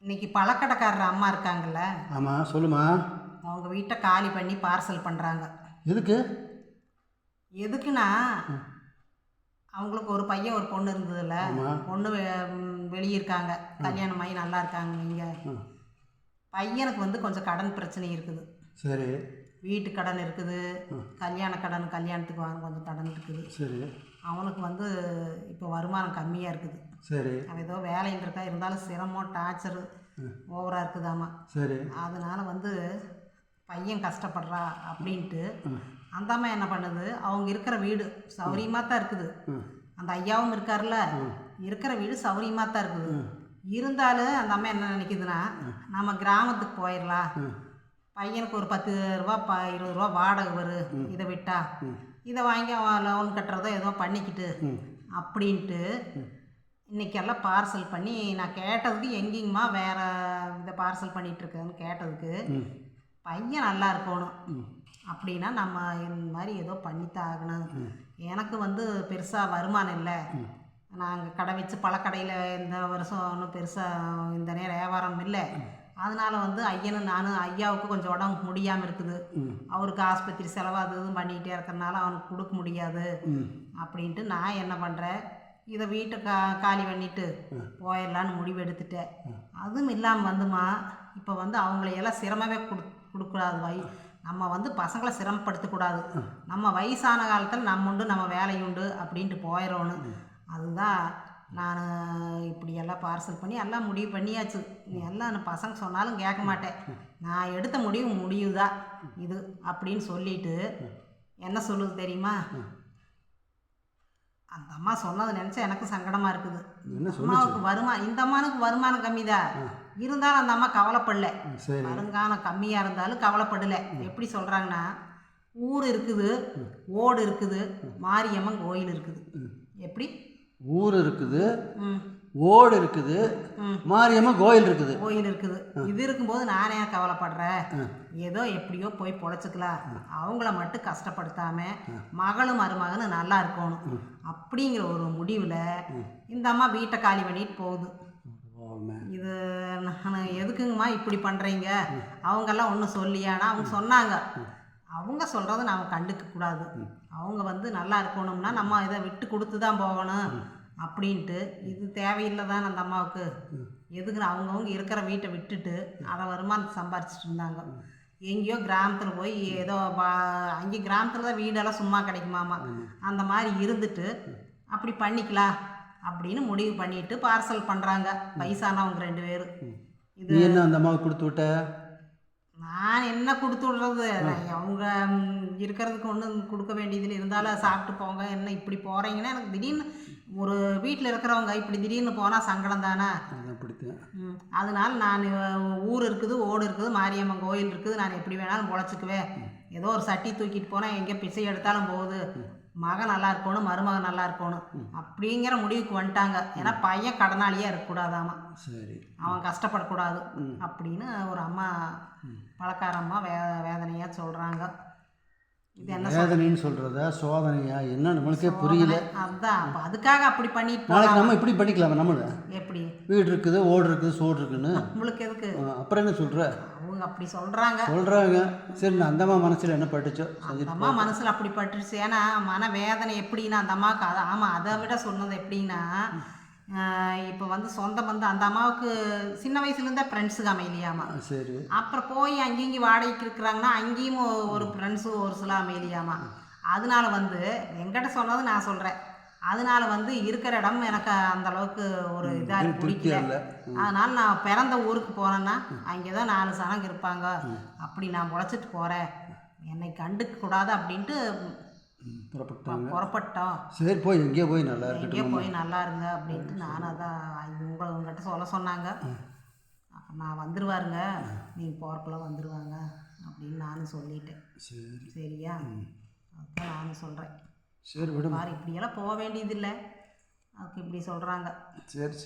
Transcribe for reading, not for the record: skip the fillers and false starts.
இன்னைக்கு பழக்கடைக்காரர் அம்மா இருக்காங்கல்ல, ஆமாம், சொல்லுமா. அவங்க வீட்டை காலி பண்ணி பார்சல் பண்ணுறாங்க. எதுக்கு? எதுக்குன்னா, அவங்களுக்கு ஒரு பையன் ஒரு பொண்ணு இருந்ததில்ல. ஆமாம். பொண்ணு வெளியே இருக்காங்க, கல்யாணம் ஆகி நல்லா இருக்காங்க. இங்கே பையனுக்கு வந்து கொஞ்சம் கடன் பிரச்சனை இருக்குது. சரி. வீட்டு கடன் இருக்குது, கல்யாண கடன், கல்யாணத்துக்கு வாங்க கொஞ்சம் கடன் இருக்குது. சரி. அவனுக்கு வந்து இப்போ வருமானம் கம்மியாக இருக்குது. சரி. அவன் ஏதோ வேலையில் இருக்கா, இருந்தாலும் சிரமம் டார்ச்சரு ஓவராக இருக்குதாம்மா. சரி. அதனால் வந்து பையன் கஷ்டப்படுறா அப்படின்ட்டு அந்த அம்மா என்ன பண்ணுது, அவங்க இருக்கிற வீடு சௌரியமாக தான் இருக்குது. அந்த ஐயாவும் இருக்கார்ல, இருக்கிற வீடு சௌரியமாக தான் இருக்குது. இருந்தாலும் அந்த அம்மா என்ன நினைக்குதுன்னா, நம்ம கிராமத்துக்கு போயிடலாம், பையனுக்கு ஒரு 10 ரூபா 20 ரூபா வாடகை வரும், இதை விட்டா இதை வாங்கி அவன் லோன் கட்டுறதோ ஏதோ பண்ணிக்கிட்டு அப்படின்ட்டு இன்றைக்கெல்லாம் பார்சல் பண்ணி, நான் கேட்டதுக்கு எங்கேங்கம்மா வேறு இதை பார்சல் பண்ணிகிட்ருக்கேன்னு கேட்டதுக்கு, பையன் நல்லா இருக்கணும் அப்படின்னா நம்ம இந்த மாதிரி ஏதோ பண்ணித்தான் ஆகணும். எனக்கு வந்து பெருசாக வருமானம் இல்லை, நாங்கள் கடை வச்சு பழக்கடையில் இந்த வருஷம் ஒன்றும் பெருசாக இந்த நேரம் வியாபாரம் இல்லை. அதனால் வந்து நானும் ஐயாவுக்கு கொஞ்சம் உடம்பு முடியாமல் இருக்குது, அவருக்கு ஆஸ்பத்திரி செலவு அது இதுவும் பண்ணிக்கிட்டே இருக்கிறனால அவனுக்கு கொடுக்க முடியாது அப்படின்ட்டு நான் என்ன பண்ணுறேன், இதை வீட்டை காலி பண்ணிவிட்டு போயிடலான்னு முடிவு எடுத்துட்டேன். அதுவும் இல்லாமல் வந்துமா, இப்போ வந்து அவங்களையெல்லாம் சிரமமே கொடுக்கூடாது. நம்ம வந்து பசங்களை சிரமப்படுத்தக்கூடாது. நம்ம வயசான காலத்தில் நம்ம உண்டு நம்ம வேலையுண்டு அப்படின்ட்டு போயிடணும். அதுதான் நான் இப்படியெல்லாம் பார்சல் பண்ணி எல்லாம் முடிவு பண்ணியாச்சு. எல்லாம் பசங்க சொன்னாலும் கேட்க மாட்டேன், நான் எடுத்த முடிவு தான் இது அப்படின்னு சொல்லிட்டு என்ன சொல்லுது தெரியுமா, அந்த அம்மா சொன்னதை நினச்சா எனக்கு சங்கடமாக இருக்குது. அம்மாவுக்கு இந்த அம்மாவுக்கு வருமானம் கம்மி தான், இருந்தாலும் அந்த அம்மா கவலைப்படல. வருங்காலம் கம்மியாக இருந்தாலும் கவலைப்படலை. எப்படி சொல்கிறாங்கன்னா, ஊர் இருக்குது, ஓடு இருக்குது, மாரியம்மன் கோயில் இருக்குது. எப்படி? ஊர் இருக்குது, ஓடு இருக்குது, மாரியம்மன் கோயில் இருக்குது. இது இருக்கும்போது நானே கவலைப்படுறேன், ஏதோ எப்படியோ போய் பொழைச்சிக்கலாம், அவங்கள மட்டும் கஷ்டப்படுத்தாம மகளும் மருமகனும் நல்லா இருக்கணும் அப்படிங்கிற ஒரு முடிவில் இந்த அம்மா வீட்டை காலி பண்ணிட்டு போகுது. இது நான் எதுக்குங்கம்மா இப்படி பண்ணுறீங்க, அவங்கெல்லாம் ஒன்றும் சொல்லியானா, அவங்க சொன்னாங்க, அவங்க சொல்கிறத நாம் கண்டுக்க கூடாது, அவங்க வந்து நல்லா இருக்கணும்னா நம்ம இதை விட்டு கொடுத்து தான் போகணும் அப்படின்ட்டு. இது தேவையில்லை தான் அந்த அம்மாவுக்கு. எதுக்கு அவங்கவுங்க இருக்கிற வீட்டை விட்டுட்டு அதை வருமானத்தை சம்பாரிச்சிட்டு இருந்தாங்க. எங்கேயோ கிராமத்தில் போய் ஏதோ அங்கே கிராமத்தில் தான் வீடெல்லாம் சும்மா கிடைக்குமாமா, அந்த மாதிரி இருந்துட்டு அப்படி பண்ணிக்கலாம் அப்படின்னு முடிவு பண்ணிட்டு பார்சல் பண்ணுறாங்க வயசானவங்க 2 பேர். இது என்ன அந்த அம்மாவுக்கு கொடுத்து விட்ட? நான் என்ன கொடுத்து விட்றது, அவங்க இருக்கிறதுக்கு ஒன்றும் கொடுக்க வேண்டியதில், இருந்தாலும் சாப்பிட்டு போங்க, என்ன இப்படி போகிறீங்கன்னா எனக்கு திடீர்னு ஒரு வீட்டில் இருக்கிறவங்க இப்படி திடீர்னு போனால் சங்கடம் தானே. அதனால் நான் ஊர் இருக்குது, ஓடு இருக்குது, மாரியம்மன் கோயில் இருக்குது, நான் எப்படி வேணாலும் பொழைச்சிக்குவேன், ஏதோ ஒரு சட்டி தூக்கிட்டு போனால் எங்கே பிச்சை எடுத்தாலும் போகுது, மகன் நல்லா இருக்கணும் மருமகன் நல்லா இருக்கணும் அப்படிங்கிற முடிவுக்கு வந்துட்டாங்க. ஏன்னா பையன் கடனாளியாக இருக்கக்கூடாதாமா, சரி, அவன் கஷ்டப்படக்கூடாது அப்படின்னு ஒரு அம்மா, பழக்கார அம்மா வேதனையாக சொல்கிறாங்க. இது என்ன வேதனைன்னு சொல்கிறதா சோதனையா என்ன நம்மளுக்கே புரியல. அதுதான் அப்போ அதுக்காக அப்படி பண்ணிட்டு நாளைக்கு நம்ம இப்படி பண்ணிக்கலாமா? நம்மள எப்படி வீடு இருக்குது, ஓடு இருக்குது, சோடு இருக்குன்னு உங்களுக்கு எதுக்கு? அப்புறம் என்ன சொல்கிற? அவங்க அப்படி சொல்கிறாங்க. சரி, நான் அந்த அம்மா மனசில் என்ன பட்டுச்சோ, அந்த அம்மா மனசில் அப்படி பட்டுருச்சு. ஏன்னா மன வேதனை எப்படின்னா அந்த அம்மாவுக்கு ஆமாம், அதை விட சொன்னது எப்படின்னா, இப்போ வந்து சொந்தம் வந்து அந்த அம்மாவுக்கு சின்ன வயசுலேருந்தே ஃப்ரெண்ட்ஸுக்கு அமையலையாமா. சரி. அப்புறம் போய் அங்கேயும் வாடகைக்கு இருக்கிறாங்கன்னா அங்கேயும் ஒரு ஃப்ரெண்ட்ஸு ஒரு சில அமையலையாமா. அதனால வந்து என்கிட்ட சொன்னது நான் சொல்கிறேன், அதனால வந்து இருக்கிற இடம் எனக்கு அந்தளவுக்கு ஒரு இதாக பிடிக்கல. அதனால் நான் பிறந்த ஊருக்கு போனேன்னா அங்கே தான் 4 சனங்க இருப்பாங்க, அப்படி நான் பொழைச்சிட்டு போகிறேன், என்னை கண்டுக்க கூடாது அப்படின்ட்டு புறப்பட்டோம். சரி, போய் எங்கேயோ போய் நல்லா இருங்க அப்படின்ட்டு நான் அதான் உங்கள்கிட்ட சொல்ல சொன்னாங்க. அப்போ நான் வந்துடுவாருங்க, நீங்கள் போகிறக்குள்ள வந்துடுவாங்க அப்படின்னு நானும் சொல்லிட்டேன். சரியா? அதுதான் நானும் சொல்கிறேன். சரி, விடு, இப்படியெல்லாம் போக வேண்டியதில்லை, அதுக்கு இப்படி சொல்கிறாங்க. சரி,